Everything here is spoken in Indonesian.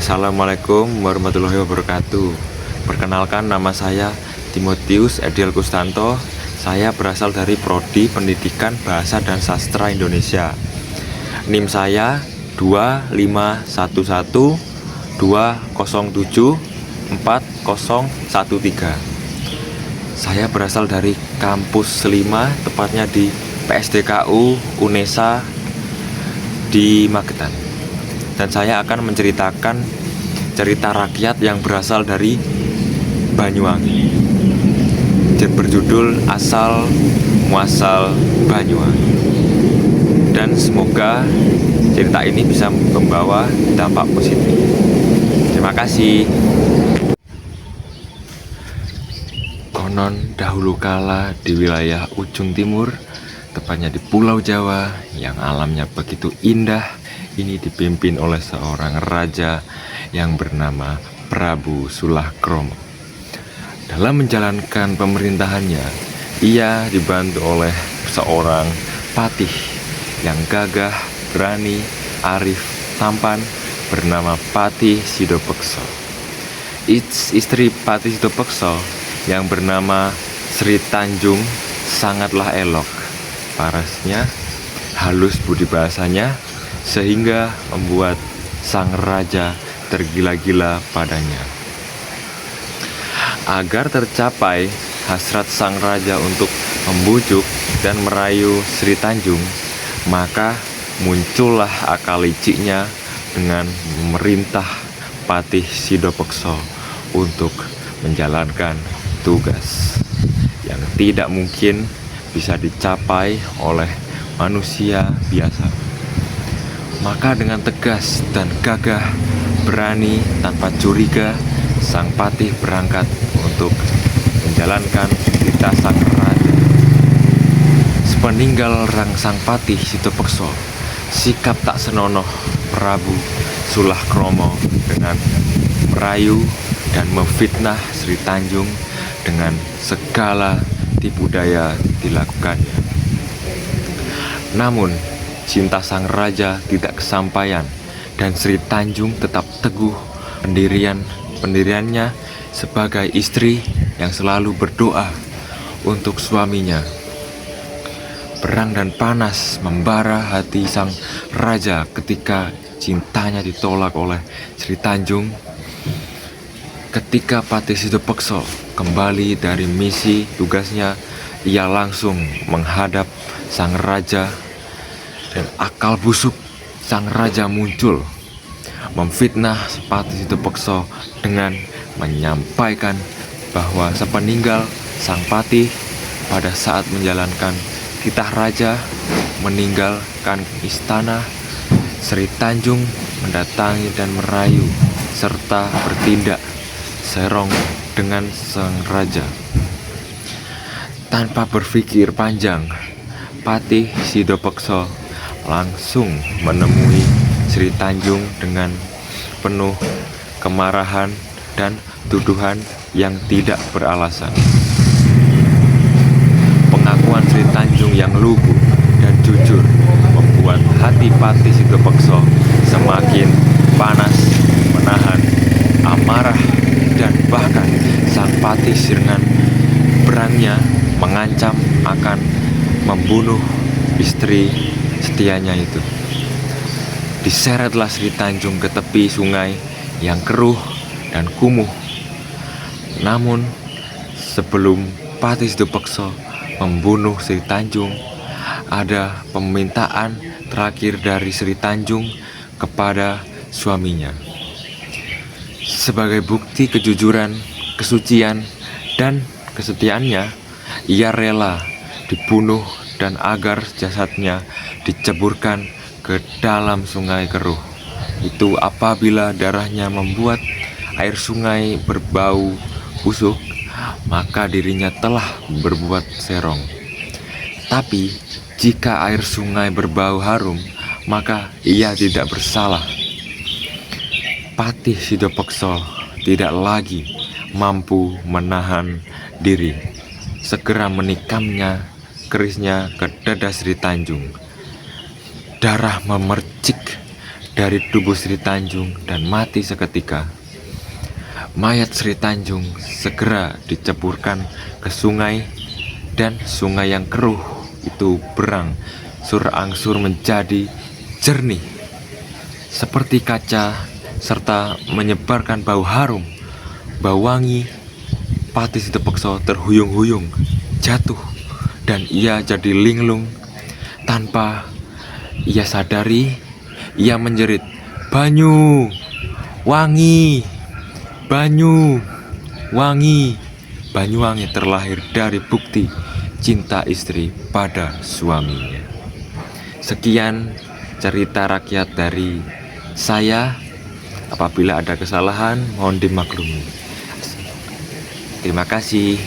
Assalamualaikum warahmatullahi wabarakatuh. Perkenalkan, nama saya Timotius Ediel Kustanto. Saya berasal dari Prodi Pendidikan Bahasa dan Sastra Indonesia. NIM saya 25112074013. Saya berasal dari kampus 5, tepatnya di PSDKU UNESA di Magetan. Dan saya akan menceritakan cerita rakyat yang berasal dari Banyuwangi, berjudul Asal Muasal Banyuwangi. Dan semoga cerita ini bisa membawa dampak positif. Terima kasih. Konon dahulu kala di wilayah ujung timur, tepatnya di Pulau Jawa yang alamnya begitu indah, ini dipimpin oleh seorang raja yang bernama Prabu Sulakromo. Dalam menjalankan pemerintahannya, ia dibantu oleh seorang patih yang gagah, berani, arif, tampan, bernama Patih Sidopekso. Istri Patih Sidopekso yang bernama Sri Tanjung sangatlah elok, parasnya, halus budi bahasanya, sehingga membuat sang raja tergila-gila padanya. Agar tercapai hasrat sang raja untuk membujuk dan merayu Sri Tanjung, maka muncullah akal liciknya dengan memerintah Patih Sidopekso untuk menjalankan tugas yang tidak mungkin bisa dicapai oleh manusia biasa. Maka dengan tegas dan gagah, berani tanpa curiga, sang patih berangkat untuk menjalankan titah sang raja. Sepeninggal sang patih Sidopekso, sikap tak senonoh Prabu Sulakromo dengan merayu dan memfitnah Sri Tanjung dengan segala tipu daya dilakukannya. Namun cinta sang raja tidak kesampaian dan Sri Tanjung tetap teguh pendiriannya sebagai istri yang selalu berdoa untuk suaminya. Perang dan panas membara hati sang raja ketika cintanya ditolak oleh Sri Tanjung. Ketika Patih Sidopekso kembali dari misi tugasnya, ia langsung menghadap sang raja. Dan akal busuk sang raja muncul, memfitnah Patih Sidopekso dengan menyampaikan bahwa sepeninggal sang patih pada saat menjalankan titah raja meninggalkan istana, Sri Tanjung mendatangi dan merayu serta bertindak serong dengan sang raja. Tanpa berpikir panjang, Patih Sidopekso langsung menemui Sri Tanjung dengan penuh kemarahan dan tuduhan yang tidak beralasan. Pengakuan Sri Tanjung yang lugu dan jujur membuat hati Patih Sidopekso semakin panas, menahan amarah, dan bahkan sang patih dengan berangnya mengancam akan membunuh istri setianya itu. Diseretlah Sri Tanjung ke tepi sungai yang keruh dan kumuh. Namun sebelum Patih Sidopekso membunuh Sri Tanjung, ada permintaan terakhir dari Sri Tanjung kepada suaminya. Sebagai bukti kejujuran, kesucian, dan kesetiaannya, ia rela dibunuh dan agar jasadnya diceburkan ke dalam sungai keruh. Itu apabila darahnya membuat air sungai berbau busuk, maka dirinya telah berbuat serong. Tapi jika air sungai berbau harum, maka ia tidak bersalah. Patih Sidopekso tidak lagi mampu menahan diri, segera menikamnya kerisnya ke dada Sri Tanjung. Darah memercik dari tubuh Sri Tanjung dan mati seketika. Mayat Sri Tanjung segera diceburkan ke sungai, dan sungai yang keruh itu berangsur-angsur menjadi jernih seperti kaca serta menyebarkan bau harum. Bau wangi. Pati Sidepeksa terhuyung-huyung jatuh, dan ia jadi linglung. Tanpa ia sadari, ia menjerit, "Banyu, wangi, banyu, wangi." Banyuwangi terlahir dari bukti cinta istri pada suaminya. Sekian cerita rakyat dari saya. Apabila ada kesalahan, mohon dimaklumi. Terima kasih.